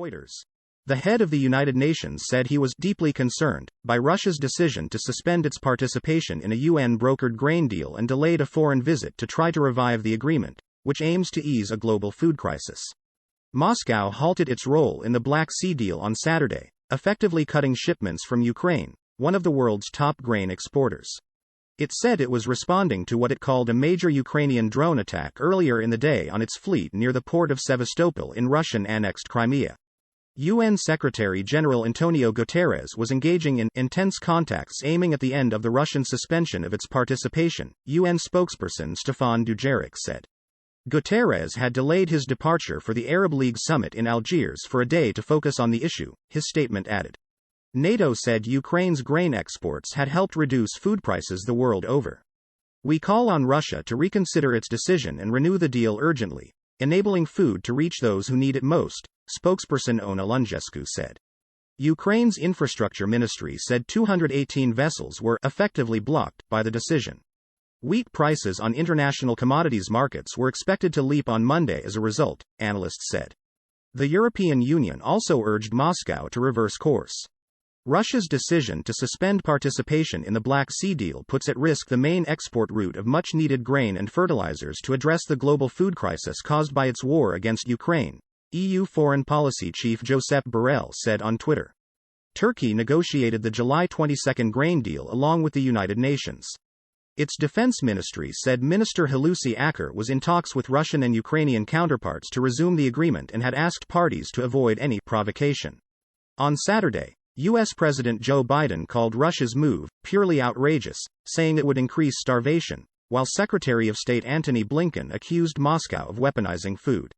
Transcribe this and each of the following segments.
Reuters. The head of the United Nations said he was deeply concerned by Russia's decision to suspend its participation in a UN-brokered grain deal and delayed a foreign visit to try to revive the agreement, which aims to ease a global food crisis. Moscow halted its role in the Black Sea deal on Saturday, effectively cutting shipments from Ukraine, one of the world's top grain exporters. It said it was responding to what it called a major Ukrainian drone attack earlier in the day on its fleet near the port of Sevastopol in Russian-annexed Crimea. UN Secretary-General Antonio Guterres was engaging in intense contacts aiming at the end of the Russian suspension of its participation, UN spokesperson Stefan Dujarric said. Guterres had delayed his departure for the Arab League summit in Algiers for a day to focus on the issue, his statement added. NATO said Ukraine's grain exports had helped reduce food prices the world over. We call on Russia to reconsider its decision and renew the deal urgently, enabling food to reach those who need it most, spokesperson Ona Lungescu said. Ukraine's infrastructure ministry said 218 vessels were effectively blocked by the decision. Wheat prices on international commodities markets were expected to leap on Monday as a result, analysts said. The European Union also urged Moscow to reverse course. Russia's decision to suspend participation in the Black Sea deal puts at risk the main export route of much-needed grain and fertilizers to address the global food crisis caused by its war against Ukraine, EU Foreign Policy Chief Josep Borrell said on Twitter. Turkey negotiated the July 22 grain deal along with the United Nations. Its defense ministry said Minister Hulusi Akar was in talks with Russian and Ukrainian counterparts to resume the agreement and had asked parties to avoid any provocation. On Saturday, U.S. President Joe Biden called Russia's move purely outrageous, saying it would increase starvation, while Secretary of State Antony Blinken accused Moscow of weaponizing food.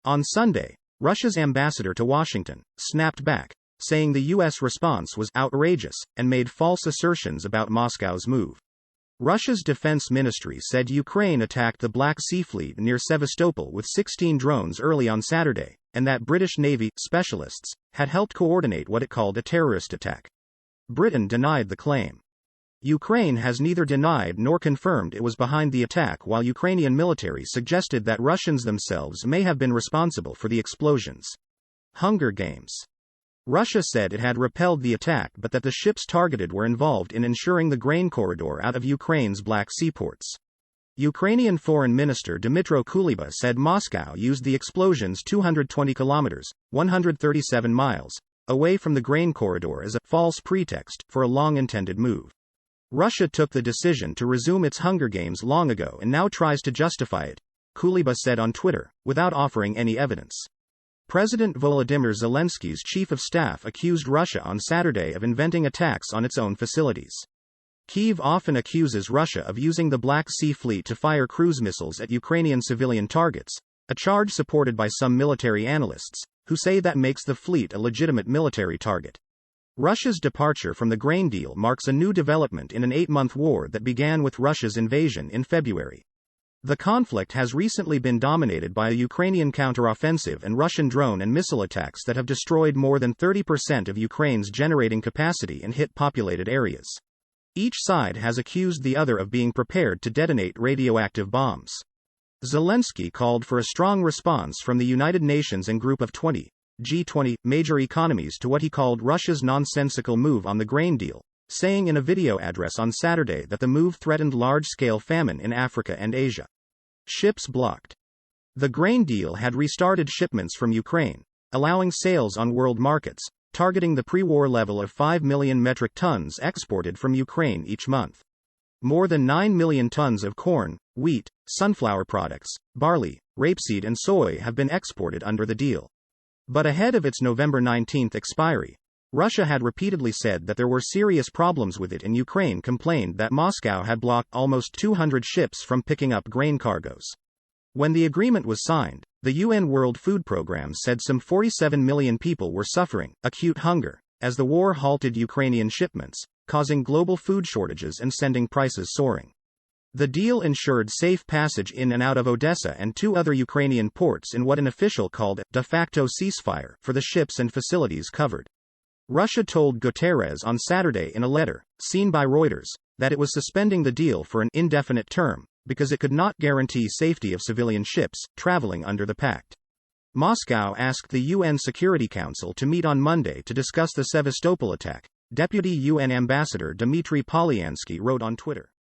On Sunday, Russia's ambassador to Washington snapped back, saying the U.S. response was outrageous and made false assertions about Moscow's move. Russia's defense ministry said Ukraine attacked the Black Sea Fleet near Sevastopol with 16 drones early on Saturday, and that British Navy specialists had helped coordinate what it called a terrorist attack. Britain denied the claim. Ukraine has neither denied nor confirmed it was behind the attack, while Ukrainian military suggested that Russians themselves may have been responsible for the explosions. Hunger Games. Russia said it had repelled the attack but that the ships targeted were involved in ensuring the grain corridor out of Ukraine's Black Sea ports. Ukrainian Foreign Minister Dmytro Kuleba said Moscow used the explosions 220 kilometers, 137 miles, away from the grain corridor as a false pretext for a long-intended move. Russia took the decision to resume its Hunger Games long ago and now tries to justify it, Kuleba said on Twitter, without offering any evidence. President Volodymyr Zelensky's chief of staff accused Russia on Saturday of inventing attacks on its own facilities. Kyiv often accuses Russia of using the Black Sea Fleet to fire cruise missiles at Ukrainian civilian targets, a charge supported by some military analysts, who say that makes the fleet a legitimate military target. Russia's departure from the grain deal marks a new development in an 8-month war that began with Russia's invasion in February. The conflict has recently been dominated by a Ukrainian counteroffensive and Russian drone and missile attacks that have destroyed more than 30% of Ukraine's generating capacity in hit populated areas. Each side has accused the other of being prepared to detonate radioactive bombs. Zelensky called for a strong response from the United Nations and Group of 20, G20, major economies to what he called Russia's nonsensical move on the grain deal, saying in a video address on Saturday that the move threatened large-scale famine in Africa and Asia. Ships blocked. The grain deal had restarted shipments from Ukraine, allowing sales on world markets, targeting the pre-war level of 5 million metric tons exported from Ukraine each month. More than 9 million tons of corn, wheat, sunflower products, barley, rapeseed and soy have been exported under the deal. But ahead of its November 19 expiry, Russia had repeatedly said that there were serious problems with it, and Ukraine complained that Moscow had blocked almost 200 ships from picking up grain cargoes. When the agreement was signed, the UN World Food Programme said some 47 million people were suffering acute hunger, as the war halted Ukrainian shipments, causing global food shortages and sending prices soaring. The deal ensured safe passage in and out of Odessa and 2 other Ukrainian ports in what an official called a de facto ceasefire for the ships and facilities covered. Russia told Guterres on Saturday in a letter, seen by Reuters, that it was suspending the deal for an indefinite term, because it could not guarantee safety of civilian ships traveling under the pact. Moscow asked the UN Security Council to meet on Monday to discuss the Sevastopol attack, Deputy UN Ambassador Dmitry Polyansky wrote on Twitter.